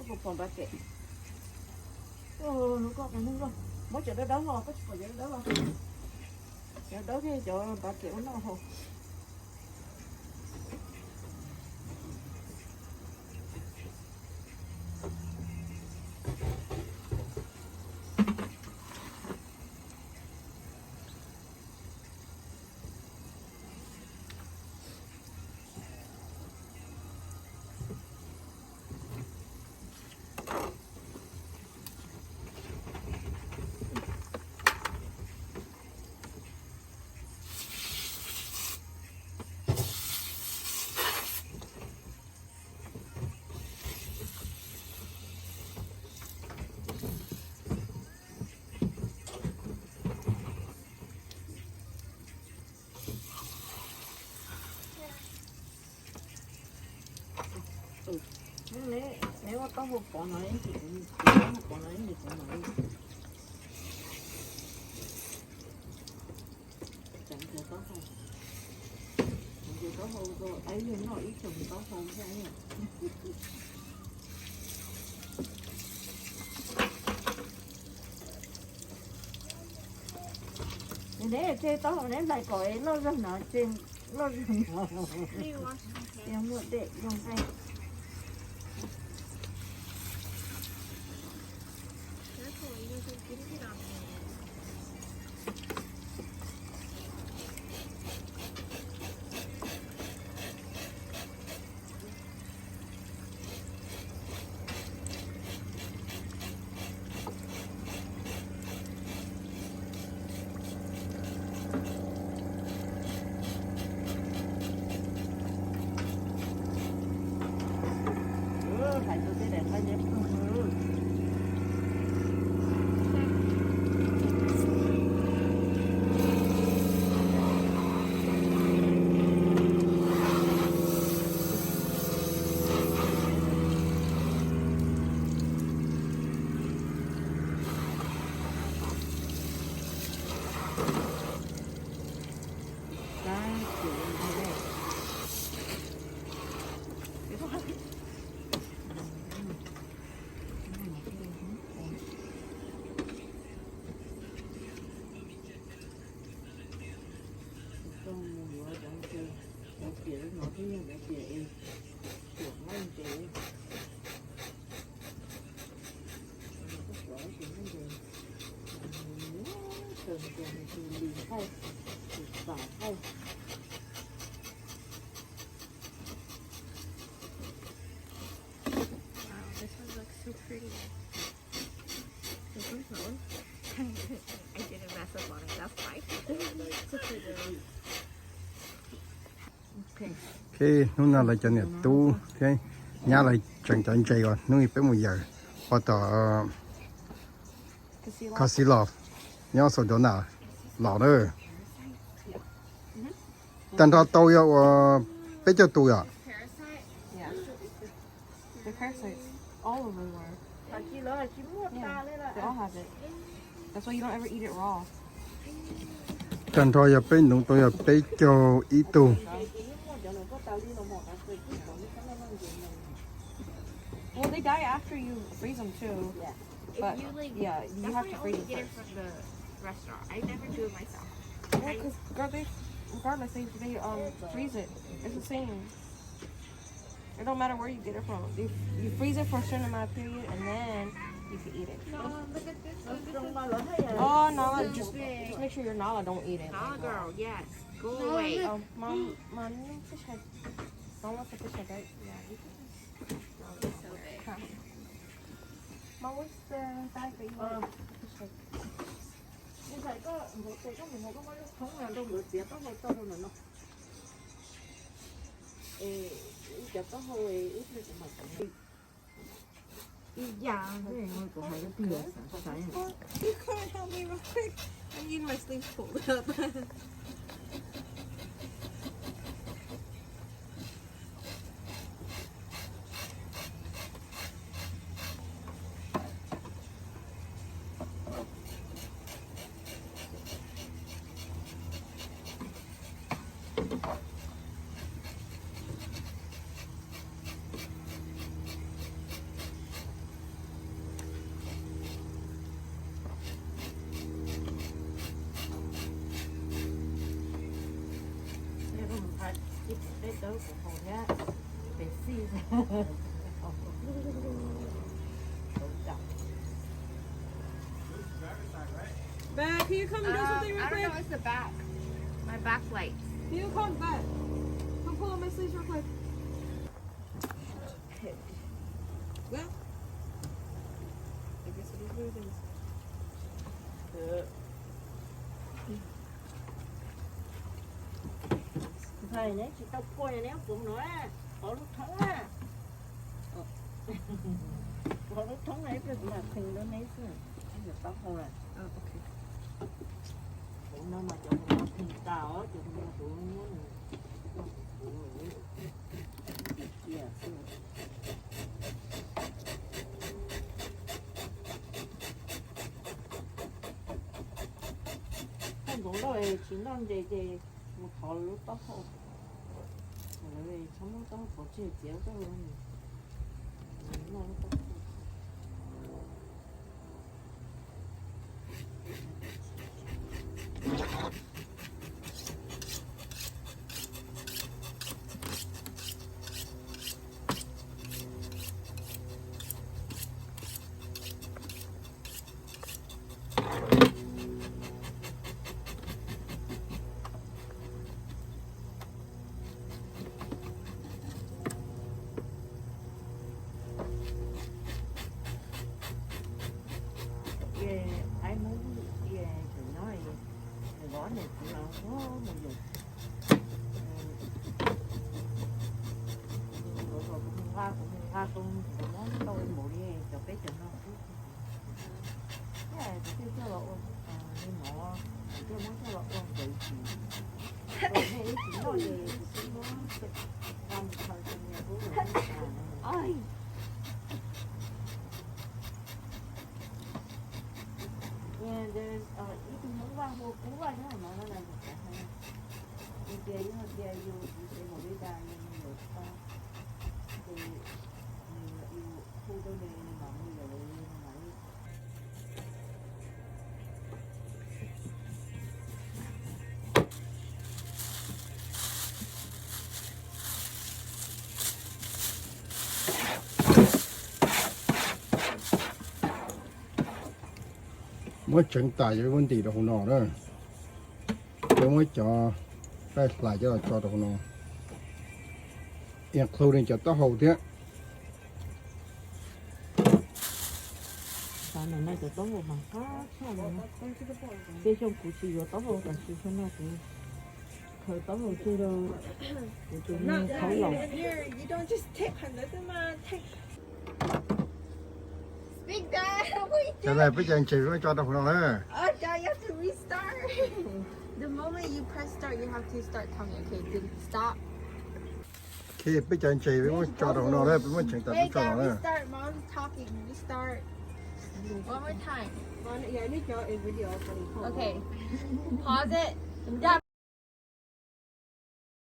một phòng ba kệ nó có cái nước rồi mới chỗ đó đâu có chỗ đó đâu chỗ đó cái chỗ ba kệ nó hồ nếu mà có một con nói thì cũng có một con nói thì cũng nói chẳng thể có không chỉ có hôn rồi ấy nhưng nó ít chừng có hôn thế này nếu chơi tao hồi nãy lại cõi nó rất nở trên nó rất nở em muốn để dùng tay phải tôi sẽ để bao nhiêu This one looks so pretty. This one's not. I didn't mess up on it, that's fine. Khi lúc nào lại chọn nhiệt tu thế nhà lại chọn chạy rồi lúc này phải một giờ hoặc là Casilov nhau số đó nào lọ nữa但它都要比较多呀 Yeah. The parasites all over the world. Yeah. They all have it. That's why you don't ever eat it raw. 但它要比农都要比较易多 Well, they die after you freeze them too. Yeah. But If you like, yeah, you that's have why to I freeze always it get it first. from the restaurant. I never do it myself. Well, because regardless, they freeze it. It's the same. It don't matter where you get it from. You freeze it for a certain amount of period, and then you can eat it. No, look at this one. Oh, Nala, just make sure your Nala don't eat it. Nah, girl, yes. Go away. Oh, mom, fish head. Don't want the fish head, right? Yeah, you can. It's so big. Huh. Mom, what's the bag that you want? Fish head. Yeah. You can't help me real quick. I need my sleeves pulled up. tớ cũng hầu nhá để xì Back, can you come and do something real I don't quick? know. It's the back. My back lights. Can you come back? Come pull up my sleeves real quick. Well, I guess it is what it is. thầy đấy chị tao coi này nếu cũng nói có lúc thắng à có lúc thắng này rất là thình đó mấy xưa anh được tao không là cũng nó mà cho nó thình tao á cho nó tụi muốn không cũng rồi chỉ làm để một thọ lúc tao không rồi trong đó có chơi chéo đó luôn nó có ai muốn thì nói thì gõ này cũng là có một dụng rồi cũng hoa cũng món tôi một đi cho cái chừng nó cái cái lộ đi ngọ cái món cái lộ con tự rồi hay chỉ nói về cái món làm thời gian nhà bố ơi yeah, there's even muốn qua mua cú qua nữa mà nó là một cái hay đi chơi với chơi vô đi một đi đàn nhưng mà ta thì yêu khu đôi này mà bây giờ mà mới chẳng tài cái vấn đề đồ nọ đó tôi mới cho cái lại cho đồ nọ including cho tao hậu thế sao này nay tao một bằng cá sao này cái trong củ xì rồi tao một bằng xì cho nó cũng thời tao một chơi đâu của chúng nó khó lòng You don't just take another man. Take. Speak that. What you cho nên bây giờ anh chị mới cho đồ nọ nữa Oh, Dad, you have to restart. The moment you press start, you have to start telling me, okay, then stop. khi bây giờ anh chị mới cho đồ nọ đấy mới chẳng tài Wait, cho Dad, nó nữa restart. Mom's talking. Restart. One more time. Yeah, I need y'all in video. Okay. Pause it. Dad,